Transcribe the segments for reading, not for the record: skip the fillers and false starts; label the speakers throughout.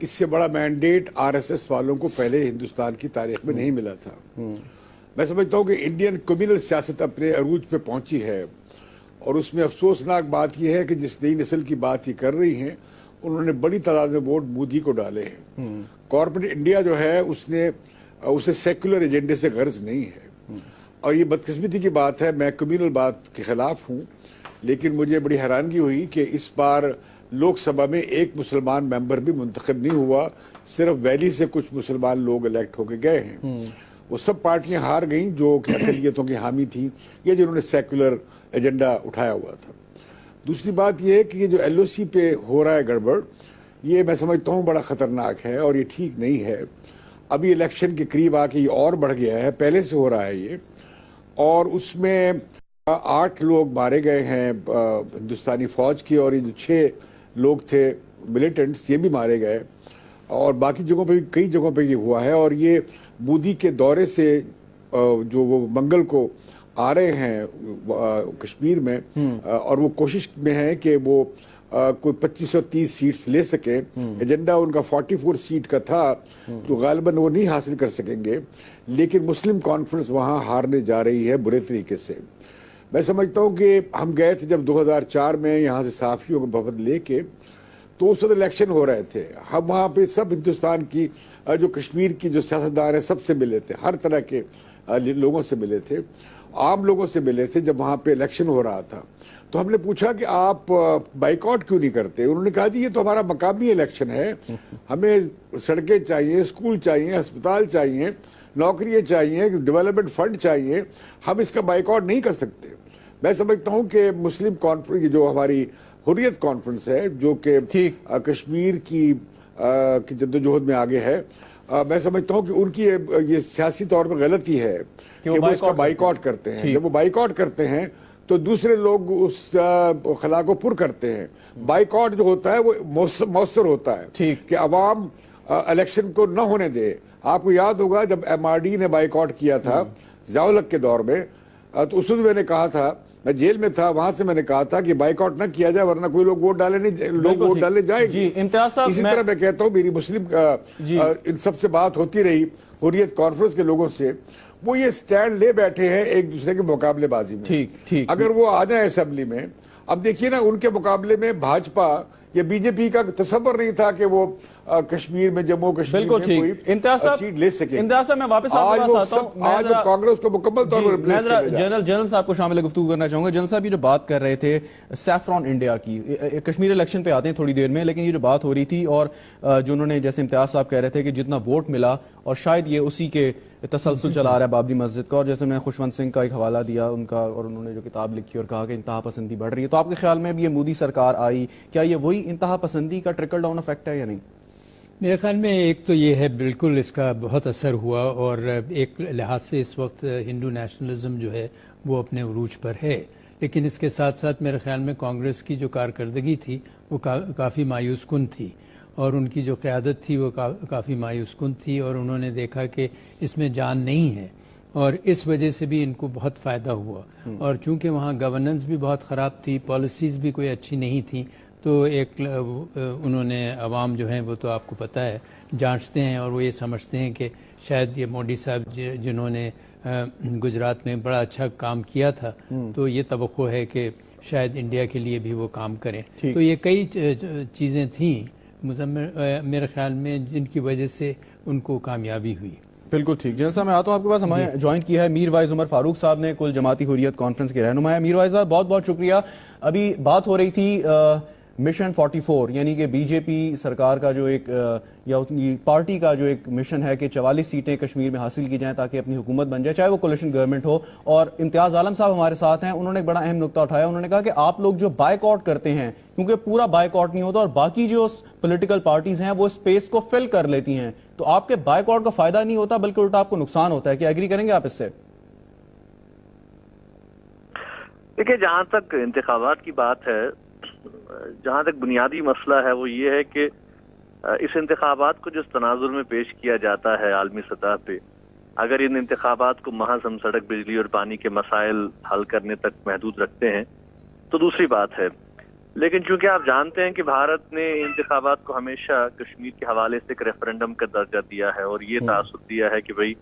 Speaker 1: اس سے بڑا mandate RSS والوں کو پہلے ہندوستان کی تاریخ میں نہیں ملا تھا. میں سمجھتا ہوں کہ انڈین کمیونل سیاست اپنے عروج پہ پہنچی ہے, اور اس میں افسوسناک بات یہ ہے کہ جس نئی نسل کی بات یہ کر رہی ہیں انہوں نے بڑی تعداد میں ووٹ مودی کو ڈالے ہیں. کارپوریٹ انڈیا جو ہے اسے سیکولر ایجنڈے سے غرض نہیں ہے, اور یہ بدقسمتی کی بات ہے. میں کمیونل بات کے خلاف ہوں, لیکن مجھے بڑی حیرانگی ہوئی کہ اس بار لوک سبھا میں ایک مسلمان ممبر بھی منتخب نہیں ہوا, صرف ویلی سے کچھ مسلمان لوگ الیکٹ ہو کے گئے ہیں. وہ سب پارٹیاں ہار گئیں جو کہ اقلیتوں کی حامی تھیں یا جنہوں نے سیکولر ایجنڈا اٹھایا ہوا تھا. دوسری بات یہ ہے کہ یہ جو LOC پہ ہو رہا ہے گڑبڑ, یہ میں سمجھتا ہوں بڑا خطرناک ہے اور یہ ٹھیک نہیں ہے. ابھی الیکشن کے قریب آ کے یہ اور بڑھ گیا ہے, پہلے سے ہو رہا ہے یہ, اور اس میں 8 لوگ مارے گئے ہیں ہندوستانی فوج کی, اور یہ جو 6 لوگ تھے ملیٹنٹس یہ بھی مارے گئے, اور باقی جگہوں پہ بھی کئی جگہوں پہ یہ ہوا ہے. اور یہ مودی کے دورے سے جو وہ منگل کو آ رہے ہیں کشمیر میں, اور وہ کوشش میں ہے کہ وہ کوئی 2530 سیٹس لے سکیں. ایجنڈا ان کا 44 سیٹ کا تھا, تو غالباً وہ نہیں حاصل کر سکیں گے, لیکن مسلم کانفرنس وہاں ہارنے جا رہی ہے برے طریقے سے. میں سمجھتا ہوں کہ ہم گئے تھے جب 2004 میں یہاں سے صحافیوں کو بفد لے کے, تو اس وقت الیکشن ہو رہے تھے. ہم وہاں پہ سب ہندوستان کی جو کشمیر کی جو سیاستدان ہیں سب سے ملے تھے, ہر طرح کے لوگوں سے ملے تھے, عام لوگوں سے ملے تھے جب وہاں پہ الیکشن ہو رہا تھا. تو ہم نے پوچھا کہ آپ بائیکاٹ کیوں نہیں کرتے؟ انہوں نے کہا جی یہ تو ہمارا مقامی الیکشن ہے, ہمیں سڑکیں چاہیے, اسکول چاہیے, ہسپتال چاہیے, نوکریاں چاہیے, ڈیولپمنٹ فنڈ چاہیے, ہم اس کا بائیکاٹ نہیں کر سکتے. میں سمجھتا ہوں کہ مسلم کانفرنس جو ہماری حریت کانفرنس ہے جو کہ کشمیر کی جدوجہد میں آگے ہے, میں سمجھتا ہوں کہ ان کی یہ سیاسی طور پر غلطی ہے کہ وہ اس کا بائیکاٹ کرتے ہیں. جب وہ بائیکاٹ کرتے ہیں تو دوسرے لوگ اس خلا کو پر کرتے ہیں. بائیکاٹ جو ہوتا ہے وہ مؤثر ہوتا ہے کہ عوام الیکشن کو نہ ہونے دے. آپ کو یاد ہوگا جب MRD نے بائیکاٹ کیا تھا ضیاء الحق کے دور میں, تو اس وقت میں نے کہا تھا, میں جیل میں تھا, وہاں سے میں نے کہا تھا کہ بائیکاٹ نہ کیا جائے ورنہ کوئی لوگ ووٹ ڈالے نہیں, لوگ ووٹ ڈالنے جائیں گے. اسی طرح میں کہتا ہوں میری مسلم ان سب سے بات ہوتی رہی حریت کانفرنس کے لوگوں سے, وہ یہ سٹینڈ لے بیٹھے ہیں ایک دوسرے کے مقابلے بازی میں. اگر وہ آ جائیں اسمبلی میں, اب دیکھیے نا ان کے مقابلے میں بھاجپا یا BJP کا تصور نہیں تھا کہ وہ کشمیر میں جموں کشمیر میں کوئی سیٹ لے سکے.
Speaker 2: میں واپس آپ کے پاس آتا ہوں.
Speaker 1: آج کانگریس کو مکمل طور پر ریپلیس کر دیا.
Speaker 2: جنرل صاحب کو شامل گفتگو کرنا چاہوں گا. جنرل صاحب یہ جو بات کر رہے تھے سیفران انڈیا کی, کشمیر الیکشن پہ آتے ہیں تھوڑی دیر میں, لیکن یہ جو بات ہو رہی تھی اور جو انہوں نے جیسے امتیاز صاحب کہہ رہے تھے کہ جتنا ووٹ ملا اور شاید یہ اسی کے تسلسل چلا رہا ہے بابری مسجد کا, اور جیسے میں خوشونت سنگھ کا ایک حوالہ دیا ان کا, اور انہوں نے جو کتاب لکھی اور کہا کہ انتہا پسندی بڑھ رہی ہے, تو آپ کے خیال میں اب یہ مودی سرکار آئی, کیا یہ وہی انتہا پسندی کا ٹرکل ڈاؤن افیکٹ ہے یا نہیں؟
Speaker 3: میرے خیال میں ایک تو یہ ہے بالکل اس کا بہت اثر ہوا, اور ایک لحاظ سے اس وقت ہندو نیشنلزم جو ہے وہ اپنے عروج پر ہے, لیکن اس کے ساتھ ساتھ میرے خیال میں کانگریس کی جو کارکردگی تھی وہ کافی مایوس کن تھی, اور ان کی جو قیادت تھی وہ کافی مایوس کن تھی, اور انہوں نے دیکھا کہ اس میں جان نہیں ہے, اور اس وجہ سے بھی ان کو بہت فائدہ ہوا. اور چونکہ وہاں گورننس بھی بہت خراب تھی, پالیسیز بھی کوئی اچھی نہیں تھیں, تو ایک انہوں نے عوام جو ہیں وہ تو آپ کو پتہ ہے جانچتے ہیں, اور وہ یہ سمجھتے ہیں کہ شاید یہ مودی صاحب جنہوں نے گجرات میں بڑا اچھا کام کیا تھا, تو یہ توقع ہے کہ شاید انڈیا کے لیے بھی وہ کام کریں. تو یہ کئی چیزیں تھیں میرے خیال میں جن کی وجہ سے ان کو کامیابی ہوئی.
Speaker 2: بالکل ٹھیک. جنرل صاحب میں آتا ہوں آپ کے پاس. ہمیں جوائن کیا ہے میر وائز عمر فاروق صاحب نے, کل جماعتی حریت کانفرنس کے رہنما ہے. میر وائز صاحب بہت بہت شکریہ. ابھی بات ہو رہی تھی مشن 44, یعنی کہ BJP سرکار کا جو ایک یا پارٹی کا جو ایک مشن ہے کہ 44 سیٹیں کشمیر میں حاصل کی جائیں تاکہ اپنی حکومت بن جائے, چاہے وہ کولیشن گورنمنٹ ہو. اور امتیاز عالم صاحب ہمارے ساتھ ہیں, انہوں نے ایک بڑا اہم نقطہ اٹھایا. انہوں نے کہا کہ آپ لوگ جو بائیک آؤٹ کرتے ہیں, کیونکہ پورا بائیک آؤٹ نہیں ہوتا اور باقی جو پولیٹیکل پارٹیز ہیں وہ اسپیس کو فل کر لیتی ہیں, تو آپ کے بائیک آؤٹ کا فائدہ نہیں ہوتا بلکہ الٹا آپ کو نقصان ہوتا ہے. کیا ایگری کریں گے آپ اس سے؟
Speaker 4: دیکھیں, جہاں تک انتخابات کی بات ہے, جہاں تک بنیادی مسئلہ ہے وہ یہ ہے کہ اس انتخابات کو جس تناظر میں پیش کیا جاتا ہے عالمی سطح پہ, اگر ان انتخابات کو محض ہم سڑک, بجلی اور پانی کے مسائل حل کرنے تک محدود رکھتے ہیں تو دوسری بات ہے. لیکن چونکہ آپ جانتے ہیں کہ بھارت نے انتخابات کو ہمیشہ کشمیر کے حوالے سے ایک ریفرنڈم کا درجہ دیا ہے اور یہ تاثر دیا ہے کہ بھئی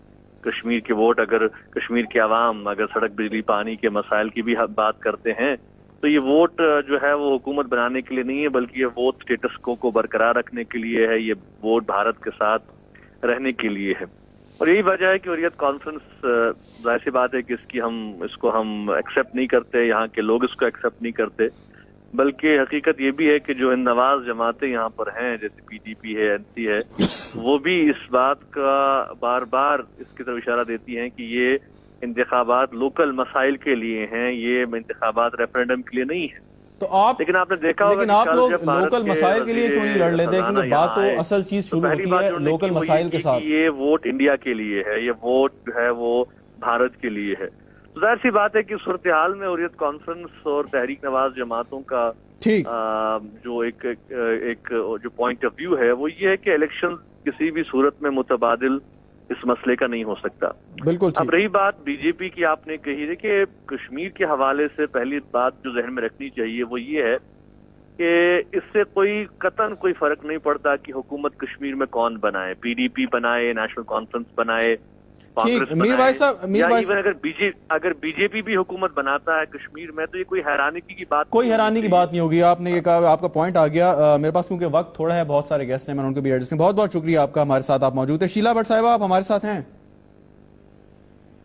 Speaker 4: کشمیر کے ووٹ، اگر کشمیر کے عوام اگر سڑک بجلی پانی کے مسائل کی بھی بات کرتے ہیں تو یہ ووٹ جو ہے وہ حکومت بنانے کے لیے نہیں ہے، بلکہ یہ ووٹ سٹیٹس کو برقرار رکھنے کے لیے ہے، یہ ووٹ بھارت کے ساتھ رہنے کے لیے ہے۔ اور یہی وجہ ہے کہ حریت کانفرنس، ظاہر سی بات ہے کہ اس کو ہم ایکسیپٹ نہیں کرتے، یہاں کے لوگ اس کو ایکسیپٹ نہیں کرتے، بلکہ حقیقت یہ بھی ہے کہ جو ان نواز جماعتیں یہاں پر ہیں جیسے پی ڈی پی ہے، این سی ہے، وہ بھی اس بات کا بار بار اس کی طرف اشارہ دیتی ہیں کہ یہ انتخابات لوکل مسائل کے لیے ہیں، یہ انتخابات ریفرنڈم کے لیے نہیں ہے۔
Speaker 2: تو آپ
Speaker 4: لیکن آپ نے دیکھا ہوگا
Speaker 2: لیکن آپ لوگ لوکل مسائل کے لیے کیوں نہیں لڑ لیتے؟ کیونکہ بات تو اصل چیز شروع ہوتی ہے لوکل مسائل کے ساتھ۔
Speaker 4: یہ ووٹ انڈیا کے لیے ہے، یہ ووٹ جو ہے وہ بھارت کے لیے ہے۔ ظاہر سی بات ہے کہ صورتحال میں حریت کانفرنس اور تحریک نواز جماعتوں کا جو ایک جو پوائنٹ آف ویو ہے وہ یہ ہے کہ الیکشن کسی بھی صورت میں متبادل اس مسئلے کا نہیں ہو سکتا۔
Speaker 2: بالکل
Speaker 4: اب رہی بات بی جے پی کی، آپ نے کہی ہے کہ کشمیر کے حوالے سے پہلی بات جو ذہن میں رکھنی چاہیے وہ یہ ہے کہ اس سے قطعاً کوئی فرق نہیں پڑتا کہ حکومت کشمیر میں کون بنائے، پی ڈی پی بنائے، نیشنل کانفرنس بنائے، اگر بی جے پی بھی حکومت بناتا ہے کشمیر میں تو یہ کوئی حیرانی کی بات
Speaker 2: نہیں ہوگی۔ آپ نے یہ کہا، آپ کا پوائنٹ آ گیا۔ میرے پاس کیونکہ وقت تھوڑا ہے، بہت سارے گیسٹ ہیں، میں ان کو بھی ایڈریس کروں۔ بہت بہت شکریہ آپ کا، ہمارے ساتھ آپ موجود ہیں۔ شیلا بٹ صاحبہ آپ ہمارے ساتھ ہیں؟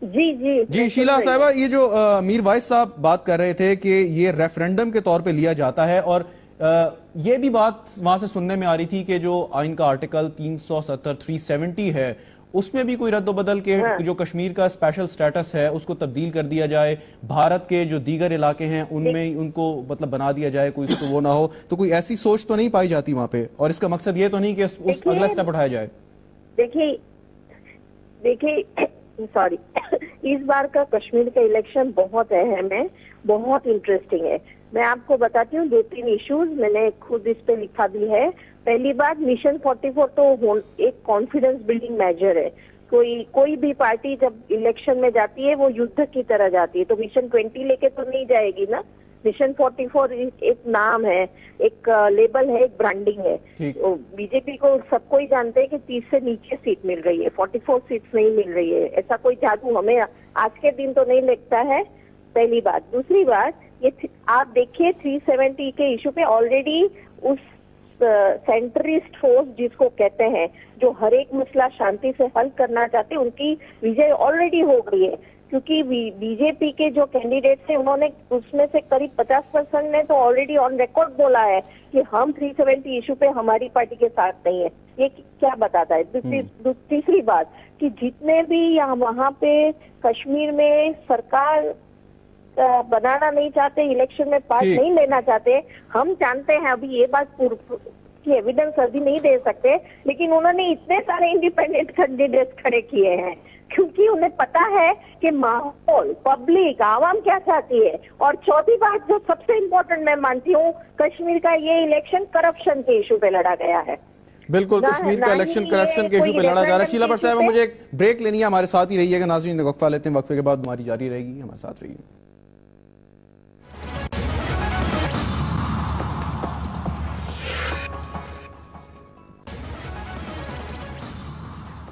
Speaker 5: جی
Speaker 2: شیلا صاحبہ، یہ جو میر وائس صاحب بات کر رہے تھے کہ یہ ریفرنڈم کے طور پہ لیا جاتا ہے، اور یہ بھی بات وہاں سے سننے میں آ رہی تھی کہ جو آئین کا آرٹیکل 370 ہے اس میں بھی کوئی رد و بدل کے جو کشمیر کا اسپیشل سٹیٹس ہے اس کو تبدیل کر دیا جائے، بھارت کے جو دیگر علاقے ہیں ان میں ان کو مطلب بنا دیا جائے، کوئی اس کو وہ نہ ہو، تو کوئی ایسی سوچ تو نہیں پائی جاتی وہاں پہ؟ اور اس کا مقصد یہ تو نہیں کہ اس اگلا سٹیپ اٹھایا جائے؟
Speaker 5: دیکھیے سوری، اس بار کا کشمیر کا الیکشن بہت اہم ہے، بہت انٹرسٹنگ ہے۔ میں آپ کو بتاتی ہوں 2-3 ایشوز میں نے خود اس پہ لکھا بھی ہے۔ پہلی بات، مشن 44 تو ایک کانفیڈنس بلڈنگ میجر ہے۔ کوئی بھی پارٹی جب الیکشن میں جاتی ہے وہ یدھ کی طرح جاتی ہے، تو مشن 20 لے کے تو نہیں جائے گی نا۔ مشن 44 ایک نام ہے، ایک لیبل ہے، ایک برانڈنگ ہے۔ بی جے پی کو سب کو ہی جانتے ہیں کہ 30 سے نیچے سیٹ مل رہی ہے، 44 سیٹس نہیں مل رہی ہے۔ ایسا کوئی جادو ہمیں آج کے دن تو نہیں لگتا ہے، پہلی بات۔ دوسری بات، یہ آپ دیکھیے 370 کے ایشو پہ آلریڈی اس سینٹرسٹ فورس جس کو کہتے ہیں، جو ہر ایک مسئلہ شانتی سے حل کرنا چاہتے ہیں، ان کی وجے آلریڈی ہو گئی ہے، کیونکہ بی جے پی کے جو کینڈیڈیٹس ہیں انہوں نے اس میں سے قریب 50% نے تو آلریڈی آن ریکارڈ بولا ہے کہ ہم 370 ایشو پہ ہماری پارٹی کے ساتھ نہیں ہے۔ یہ کیا بتاتا ہے؟ تیسری بات کہ جتنے بھی وہاں پہ کشمیر میں سرکار بنانا نہیں چاہتے، الیکشن میں پارٹ نہیں لینا چاہتے، ہم جانتے ہیں، ابھی یہ بات کی ایویڈنس ابھی نہیں دے سکتے، لیکن انہوں نے اتنے سارے انڈیپینڈنٹ کینڈیڈیٹس کھڑے کیے ہیں کیونکہ انہیں پتا ہے کہ ماحول، پبلک، عوام کیا چاہتی ہے۔ اور چوتھی بات جو سب سے امپورٹنٹ میں مانتی ہوں، کشمیر کا یہ الیکشن کرپشن کے ایشو پہ لڑا گیا ہے۔
Speaker 2: بالکل، کشمیر کا الیکشن کرپشن کے ایشو پہ لڑا جا رہا ہے۔ شیلا بٹ صاحب، مجھے ایک بریک لینی ہے، ہمارے ساتھ ہی رہیے گا۔ ناظرین وقفہ لیتے ہیں، وقفے کے بعد ہماری جاری رہے گی، ہمارے ساتھ رہیے۔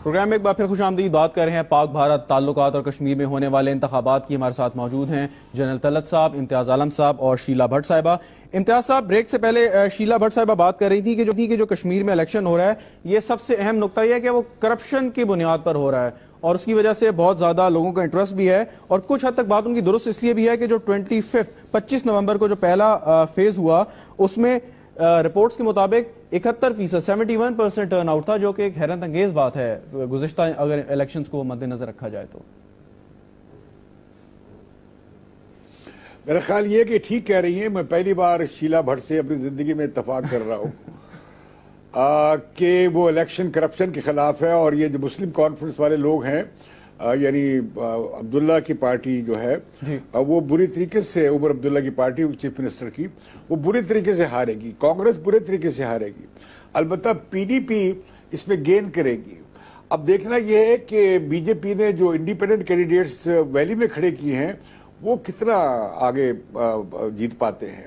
Speaker 2: پروگرام میں ایک بار پھر خوش آمدید۔ بات کر رہے ہیں پاک بھارت تعلقات اور کشمیر میں ہونے والے انتخابات کی۔ ہمارے ساتھ موجود ہیں جنرل طلعت صاحب، امتیاز عالم صاحب اور شیلا بٹ صاحبہ۔ امتیاز صاحب، بریک سے پہلے شیلا بٹ صاحبہ بات کر رہی تھی کہ جو کشمیر میں الیکشن ہو رہا ہے، یہ سب سے اہم نقطہ یہ ہے کہ وہ کرپشن کی بنیاد پر ہو رہا ہے، اور اس کی وجہ سے بہت زیادہ لوگوں کا انٹرسٹ بھی ہے، اور کچھ حد تک بات ان کی درست اس لیے بھی ہے کہ جو 25 نومبر کو جو پہلا فیز ہوا، اس میں رپورٹس کے مطابق 71%، 71% ٹرن آؤٹ تھا، جو کہ ایک حیرت انگیز بات ہے گزشتہ اگر الیکشنز کو مد نظر رکھا جائے تو۔
Speaker 1: میرا خیال یہ کہ ٹھیک کہہ رہی ہیں۔ میں پہلی بار شیلا بھٹ سے اپنی زندگی میں اتفاق کر رہا ہوں کہ وہ الیکشن کرپشن کے خلاف ہے، اور یہ جو مسلم کانفرنس والے لوگ ہیں، یعنی عبداللہ کی پارٹی جو ہے وہ بری طریقے سے، عمر عبداللہ کی پارٹی چیف منسٹر کی، وہ بری طریقے سے ہارے گی، کانگریس بری طریقے سے ہارے گی، البتہ پی ڈی پی اس میں گین کرے گی۔ اب دیکھنا یہ ہے کہ بی جے پی نے جو انڈیپینڈنٹ کینڈیڈیٹس ویلی میں کھڑے کیے ہیں وہ کتنا آگے جیت پاتے ہیں،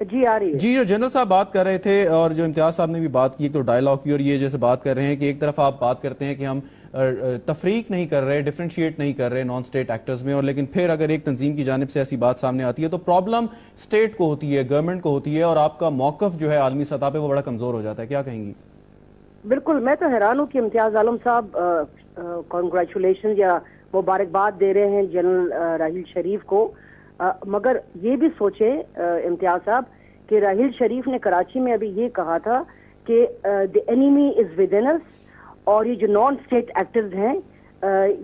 Speaker 6: جی آ رہی ہے
Speaker 2: جی، جو جنرل صاحب بات کر رہے تھے اور جو امتیاز صاحب نے بھی بات کی تو ڈائلاگ کی، اور یہ جیسے بات کر رہے ہیں کہ ایک طرف آپ بات کرتے ہیں کہ ہم تفریق نہیں کر رہے، ڈفرینشیٹ نہیں کر رہے نان اسٹیٹ ایکٹرز میں، اور لیکن پھر اگر ایک تنظیم کی جانب سے ایسی بات سامنے آتی ہے تو پرابلم اسٹیٹ کو ہوتی ہے، گورنمنٹ کو ہوتی ہے، اور آپ کا موقف جو ہے عالمی سطح پہ وہ بڑا کمزور ہو جاتا ہے. کیا کہیں گی؟
Speaker 6: بالکل، میں تو حیران ہوں کہ امتیاز عالم صاحب کانگریچولیشن یا مبارکباد دے رہے ہیں جنرل راحیل شریف کو، مگر یہ بھی سوچیں امتیاز صاحب کہ راحیل شریف نے کراچی میں ابھی یہ کہا تھا کہ the enemy is with in اس، اور یہ جو نان اسٹیٹ ایکٹرز ہیں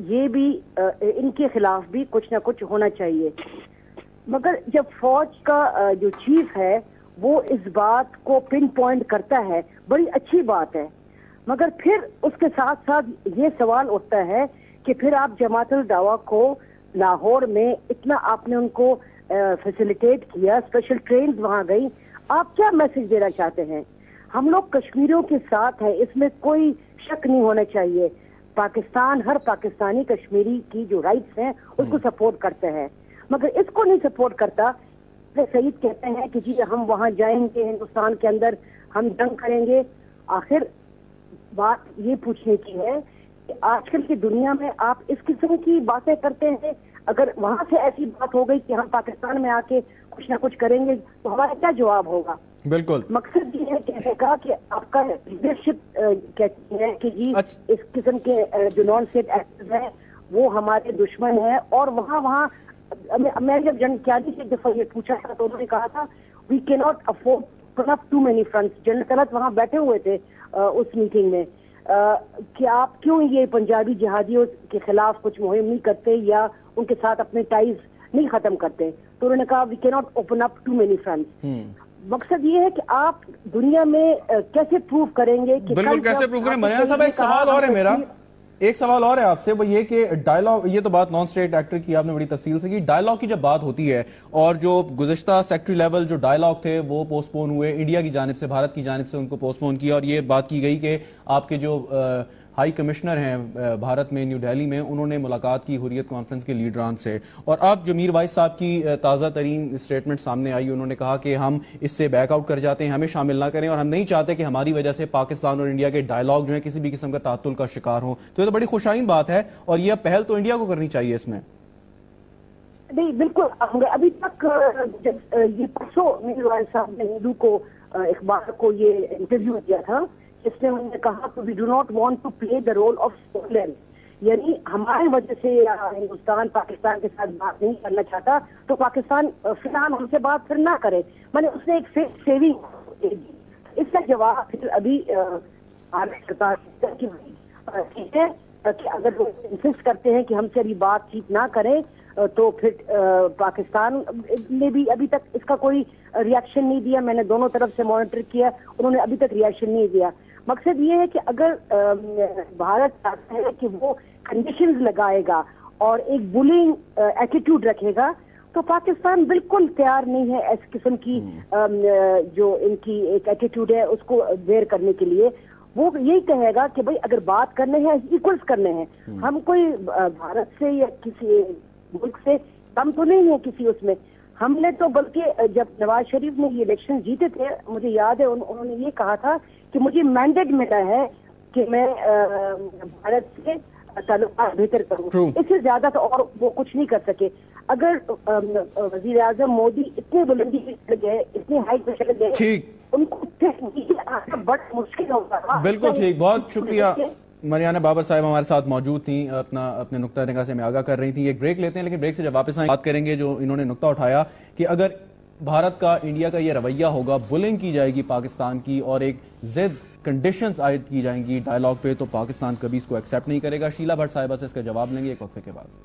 Speaker 6: یہ بھی ان کے خلاف بھی کچھ نہ کچھ ہونا چاہیے. مگر جب فوج کا جو چیف ہے وہ اس بات کو پن پوائنٹ کرتا ہے، بڑی اچھی بات ہے، مگر پھر اس کے ساتھ ساتھ یہ سوال اٹھتا ہے کہ پھر آپ جماعت الدعوہ کو لاہور میں اتنا آپ نے ان کو فیسیلیٹیٹ کیا، اسپیشل ٹرینز وہاں گئی، آپ کیا میسج دینا چاہتے ہیں؟ ہم لوگ کشمیریوں کے ساتھ ہیں، اس میں کوئی شک نہیں ہونا چاہیے. پاکستان، ہر پاکستانی کشمیری کی جو رائٹس ہیں اس کو سپورٹ کرتے ہیں، مگر اس کو نہیں سپورٹ کرتا. سعید کہتے ہیں کہ جی ہم وہاں جائیں گے، ہندوستان کے اندر ہم جنگ کریں گے. آخر بات یہ پوچھنے کی ہے کہ آج کل کی دنیا میں آپ اس قسم کی باتیں کرتے ہیں، اگر وہاں سے ایسی بات ہو گئی کہ ہم پاکستان میں آ کے کچھ نہ کچھ کریں گے تو ہمارا کیا جواب ہوگا؟
Speaker 2: بالکل،
Speaker 6: مقصد یہ ہے کہنے کا کہ آپ کا لیڈرشپ کہتی ہے کہ جی اس قسم کے جو نان اسٹیٹ ایکٹرز ہیں وہ ہمارے دشمن ہیں. اور وہاں میں جب جنرل قیادی سے ایک دفعہ یہ پوچھا تھا تو انہوں نے کہا تھا we cannot afford too many fronts. General Talat وہاں بیٹھے ہوئے تھے اس میٹنگ میں کہ آپ کیوں یہ پنجابی جہادیوں کے خلاف کچھ مہم نہیں کرتے یا ان کے ساتھ اپنے ٹائز نہیں ختم کرتے. تو انہوں نے کہا we cannot open up too many fronts. مقصد یہ ہے کہ آپ دنیا میں کیسے پروف کریں گے کہ
Speaker 2: بالکل کیسے پروف کریں. مریانہ صاحب ایک سوال اور ہے میرا، ایک سوال اور ہے آپ سے، وہ یہ کہ ڈائلاگ، یہ تو بات نان اسٹیٹ ایکٹر کی آپ نے بڑی تفصیل سے کی، ڈائلاگ کی جب بات ہوتی ہے اور جو گزشتہ سیکٹری لیول جو ڈائلاگ تھے وہ پوسٹ پون ہوئے، انڈیا کی جانب سے، بھارت کی جانب سے ان کو پوسٹ پون کیا، اور یہ بات کی گئی کہ آپ کے جو ہائی کمشنر ہیں بھارت میں نیو دہلی میں، انہوں نے ملاقات کی حریت کانفرنس کے لیڈران سے. اور اب جو میر وائس صاحب کی تازہ ترین اسٹیٹمنٹ سامنے آئی، انہوں نے کہا کہ ہم اس سے بیک آؤٹ کر جاتے ہیں، ہمیں شامل نہ کریں، اور ہم نہیں چاہتے کہ ہماری وجہ سے پاکستان اور انڈیا کے ڈائلاگ جو ہیں کسی بھی قسم کا تعطل کا شکار ہوں. تو یہ تو بڑی خوشائن بات ہے، اور یہ پہل تو انڈیا کو کرنی چاہیے اس میں.
Speaker 6: نہیں بالکل، ابھی تک یہ پرسوں میر وائس صاحب نے ہندو کو اخبار کو یہ انٹرویو دیا تھا، اس میں انہوں نے کہا کہ we do not want to play the role of Scotland, یعنی ہماری وجہ سے ہندوستان پاکستان کے ساتھ بات نہیں کرنا چاہتا تو پاکستان فی الحال ہم سے بات پھر نہ کرے. میں نے اس نے ایک فیک سیونگ، اس کا جواب پھر ابھی ٹھیک ہے کہ اگر وہ انسسٹ کرتے ہیں کہ ہم سے ابھی بات چیت نہ کریں تو پھر پاکستان نے بھی ابھی تک اس کا کوئی ریئیکشن نہیں دیا. میں نے دونوں طرف سے مانیٹر کیا، انہوں نے ابھی تک ریئیکشن نہیں دیا. مقصد یہ ہے کہ اگر بھارت چاہتا ہے کہ وہ کنڈیشنز لگائے گا اور ایک بولنگ ایٹیٹیوڈ رکھے گا تو پاکستان بالکل تیار نہیں ہے اس قسم کی جو ان کی ایک ایٹیٹیوڈ ہے اس کو بیئر کرنے کے لیے. وہ یہی کہے گا کہ بھائی اگر بات کرنے ہیں ایکولز کرنے ہیں، ہم کوئی بھارت سے یا کسی ملک سے کم تو نہیں ہے کسی اس میں. ہم نے تو بلکہ جب نواز شریف نے یہ الیکشن جیتے تھے مجھے یاد ہے انہوں نے یہ کہا تھا کہ مجھے مینڈیٹ ملا ہے کہ میں بھارت سے تعلقات بہتر کروں، اس سے زیادہ تو اور وہ کچھ نہیں کر سکے. اگر وزیر اعظم مودی اتنے بلندی پہ چڑھ گئے، اتنی ہائٹ پہ چڑھ گئے، ان کو بڑا مشکل ہوگا.
Speaker 2: بالکل ٹھیک، بہت شکریہ. مریانہ بابر صاحب ہمارے ساتھ موجود تھیں، اپنے نقطہ نگاہ سے ہمیں آگاہ کر رہی تھیں. ایک بریک لیتے ہیں، لیکن بریک سے جب واپس آئیں بات کریں گے جو انہوں نے نقطہ اٹھایا کہ اگر بھارت کا، انڈیا کا یہ رویہ ہوگا، بلنگ کی جائے گی پاکستان کی اور ایک ضد کنڈیشنز عائد کی جائیں گی ڈائلاگ پہ، تو پاکستان کبھی اس کو ایکسیپٹ نہیں کرے گا. شیلا بھٹ صاحبہ سے اس کا جواب لیں گے ایک وقفے کے بعد.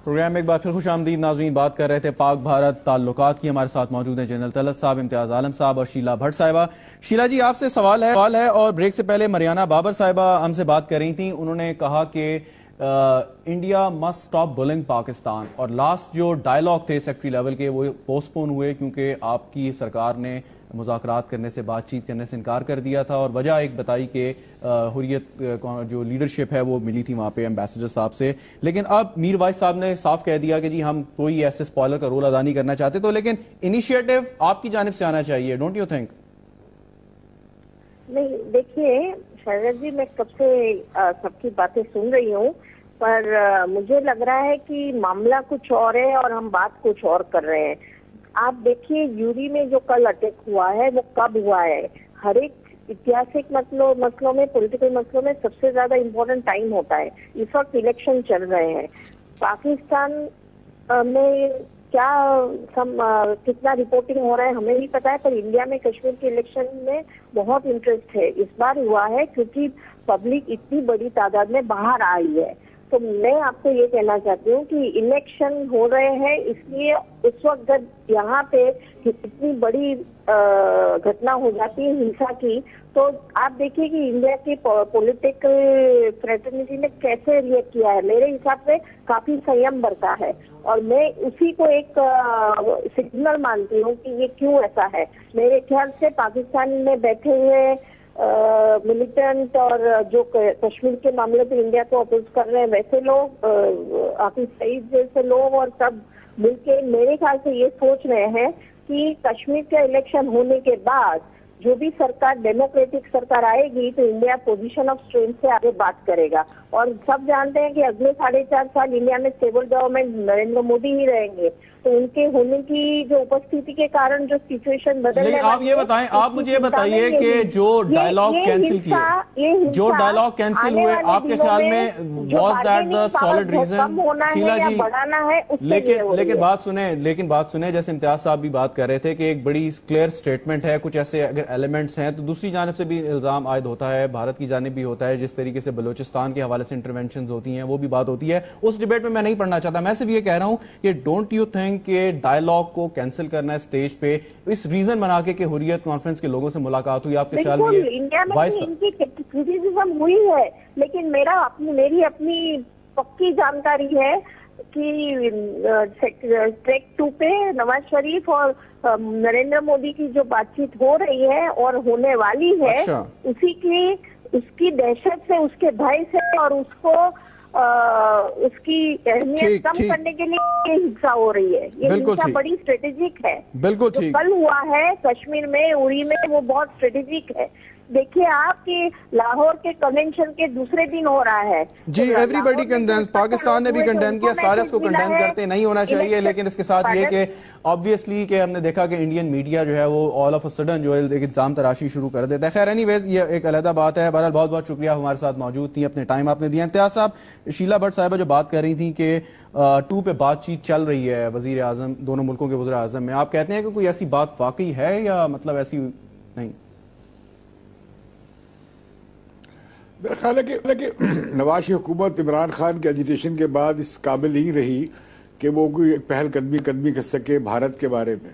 Speaker 2: پروگرام میں ایک بار پھر خوش آمدید ناظرین. بات کر رہے تھے پاک بھارت تعلقات کی. ہمارے ساتھ موجود ہیں جنرل طلعت صاحب، امتیاز عالم صاحب اور شیلا بھٹ صاحبہ. شیلا جی، آپ سے سوال ہے اور بریک سے پہلے مریانہ بابر صاحبہ ہم سے بات کر رہی تھیں. انہوں نے کہا کہ India must stop bullying Pakistan, اور لاسٹ جو ڈائلاگ تھے سیکٹری لیول کے وہ پوسٹ پون ہوئے کیونکہ آپ کی سرکار نے مذاکرات کرنے سے، بات چیت کرنے سے انکار کر دیا تھا، اور وجہ ایک بتائی کہ حریت جو لیڈرشپ ہے وہ ملی تھی وہاں پہ ایمبیسڈر صاحب سے. لیکن اب میر وائس صاحب نے صاف کہہ دیا کہ جی ہم کوئی ایسے اسپوائلر کا رول ادا نہیں کرنا چاہتے. تو لیکن انیشیٹو آپ کی جانب سے آنا چاہیے، ڈونٹ یو تھنک؟
Speaker 5: نہیں دیکھیے شرد جی، میں کب سے سب کی باتیں سن رہی ہوں، پر مجھے لگ رہا ہے کہ معاملہ کچھ اور ہے اور ہم بات کچھ اور کر رہے ہیں. آپ دیکھیے یوری میں جو کل اٹیک ہوا ہے وہ کب ہوا ہے. ہر ایک ایتہاسک مسئلوں میں، پولیٹیکل مسئلوں میں سب سے زیادہ امپورٹنٹ ٹائم ہوتا ہے. اس وقت الیکشن چل رہے ہیں. پاکستان میں کتنا رپورٹنگ ہو رہا ہے ہمیں نہیں پتا ہے، پر انڈیا میں کشمیر کے الیکشن میں بہت انٹرسٹ ہے. اس بار ہوا ہے کیونکہ پبلک اتنی بڑی تعداد میں باہر آئی ہے. تو میں آپ کو یہ کہنا چاہتی ہوں کہ الیکشن ہو رہے ہیں، اس لیے اس وقت جب یہاں پہ اتنی بڑی گھٹنا ہو جاتی ہے ہنسا کی، تو آپ دیکھیے کہ انڈیا کی پولیٹیکل فریٹرنیٹی نے کیسے ریئیکٹ کیا ہے. میرے حساب سے کافی سیم برتا ہے، اور میں اسی کو ایک سگنل مانتی ہوں کہ یہ کیوں ایسا ہے. میرے خیال سے پاکستان میں بیٹھے ہوئے ملیٹنٹ اور جو کشمیر کے معاملے پہ انڈیا کو اپوز کر رہے ہیں ویسے لوگ، حافظ سعید جیسے لوگ، اور سب مل کے میرے خیال سے یہ سوچ رہے ہیں کہ کشمیر کا الیکشن ہونے کے بعد جو بھی سرکار ڈیموکریٹک سرکار آئے گی تو انڈیا پوزیشن آف اسٹرینتھ سے آگے بات کرے گا. اور سب جانتے ہیں کہ اگلے 4.5 سال انڈیا میں اسٹیبل گورنمنٹ نریندر مودی ہی رہیں گے. تو ان کے ہونے کی جو اپستھتی کے کارن جو سچویشن بدلنے،
Speaker 2: لیکن آپ یہ بتائیں، آپ مجھے یہ بتائیے کہ جو ڈائلاگ کینسل کیے، جو ڈائلاگ کینسل ہوئے، آپ کے خیال میں was that the solid reason? Sheila ji لیکن بات سنیں جیسے امتیاز صاحب بھی بات کر رہے تھے کہ ایک بڑی کلیئر سٹیٹمنٹ ہے، کچھ ایسے اگر ایلیمنٹس ہیں، تو دوسری جانب سے بھی الزام عائد ہوتا ہے، بھارت کی جانب بھی ہوتا ہے، جس طریقے سے بلوچستان کے حوالے سے انٹرونشنز ہوتی ہیں وہ بھی بات ہوتی ہے. اس ڈیبیٹ میں نہیں پڑھنا چاہتا. میں صرف یہ کہہ رہا ہوں کہ ڈونٹ یو تھنک کہ ڈائلاگ کو کینسل کرنا ہے اسٹیج پہ اس ریزن بنا کے کہ حریت کانفرنس کے لوگوں سے ملاقات ہوئی؟ آپ کے خیال میں
Speaker 5: انڈیا میں ان کی کرٹیسزم ہوئی ہے، لیکن میری اپنی پکی جانکاری ہے کہ ٹریک 2 پہ نواز شریف اور نریندر مودی کی جو بات چیت ہو رہی ہے اور ہونے والی ہے، اس کی دہشت سے، اس کے بھائی سے، اور اس کی اہمیت کم کرنے کے لیے یہ ہنسا ہو رہی ہے. یہ ہنسا بڑی اسٹریٹجک ہے. جو کل ہوا ہے کشمیر میں، اری میں، وہ بہت اسٹریٹجک ہے. دیکھیے آپ کے لاہور کے کنونشن کے دوسرے دن ہو رہا ہے.
Speaker 2: جی ایوری بڈی کنڈیمز، پاکستان نے بھی کنڈیم کیا، سارے اس کو کنڈیم کرتے، نہیں ہونا چاہیے. لیکن اس کے ساتھ یہ کہ آبویسلی کہ ہم نے دیکھا کہ انڈین میڈیا جو ہے وہ آل آف اے سڈن جو ہے ایک الزام تراشی شروع کر دیتا ہے. خیر اینی ویز یہ ایک علیحدہ بات ہے. بہرحال بہت بہت شکریہ ہمارے ساتھ موجود تھیں، اپنے ٹائم آپ نے دیا. امتیاز صاحب، شیلا بٹ صاحبہ جو بات کر رہی تھیں کہ 2 پہ بات چیت چل رہی ہے وزیر اعظم، دونوں ملکوں کے وزیر اعظم میں، آپ کہتے ہیں کہ کوئی ایسی بات واقعی ہے یا مطلب ایسی نہیں؟
Speaker 1: میرا خیال ہے کہ نواز حکومت عمران خان کے ایجیٹیشن کے بعد اس قابل نہیں رہی کہ وہ کوئی پہل قدمی کر سکے بھارت کے بارے میں.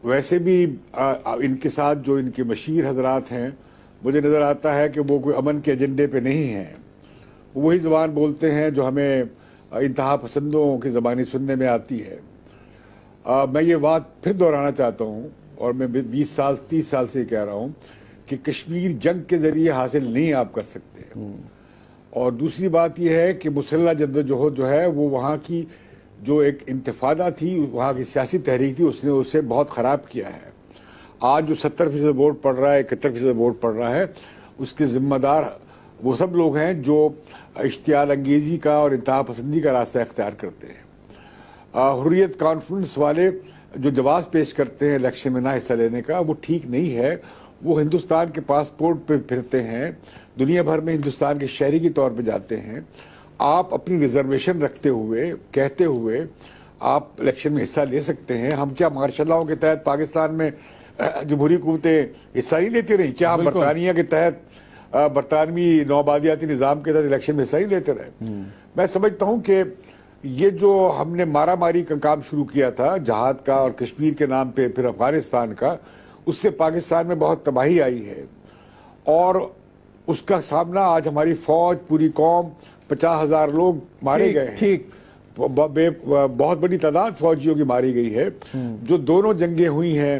Speaker 1: ویسے بھی ان کے ساتھ جو ان کے مشیر حضرات ہیں، مجھے نظر آتا ہے کہ وہ کوئی امن کے ایجنڈے پہ نہیں ہیں. وہی زبان بولتے ہیں جو ہمیں انتہا پسندوں کی زبانی سننے میں آتی ہے. میں یہ بات پھر دہرانا چاہتا ہوں، اور میں 20-30 سال سے کہہ رہا ہوں کہ کشمیر جنگ کے ذریعے حاصل نہیں آپ کر سکتے. اور دوسری بات یہ ہے کہ مسلح جدوجہد جو ہے وہ وہاں کی جو ایک انتفاضہ تھی، وہاں کی سیاسی تحریک تھی، اس نے اسے بہت خراب کیا ہے. آج جو 70% ووٹ پڑ رہا ہے، 71% ووٹ پڑ رہا ہے، اس کے ذمہ دار وہ سب لوگ ہیں جو اشتعال انگیزی کا اور انتہا پسندی کا راستہ اختیار کرتے ہیں. حریت کانفرنس والے جو جواز پیش کرتے ہیں الیکشن میں نہ حصہ لینے کا، وہ ٹھیک نہیں ہے. وہ ہندوستان کے پاسپورٹ پہ پھرتے ہیں، دنیا بھر میں ہندوستان کے شہری کے طور پہ جاتے ہیں. آپ اپنی ریزرویشن رکھتے ہوئے، کہتے ہوئے آپ الیکشن میں حصہ لے سکتے ہیں. ہم کیا مارشل لاؤ کے تحت پاکستان میں جمہوری حکومتیں حصہ نہیں لیتی رہی؟ کیا ہم برطانیہ کے تحت، برطانوی نوآبادیاتی نظام کے تحت الیکشن میں حصہ نہیں لیتے رہے؟ میں سمجھتا ہوں کہ یہ جو ہم نے مارا ماری کا کام شروع کیا تھا جہاد کا اور کشمیر کے نام پہ، پھر افغانستان کا، اس سے پاکستان میں بہت تباہی آئی ہے. اور اس کا سامنا آج ہماری فوج، پوری قوم، 50,000 لوگ مارے گئے ہیں. بہت بڑی تعداد فوجیوں کی ماری گئی ہے. جو دونوں جنگیں ہوئی ہیں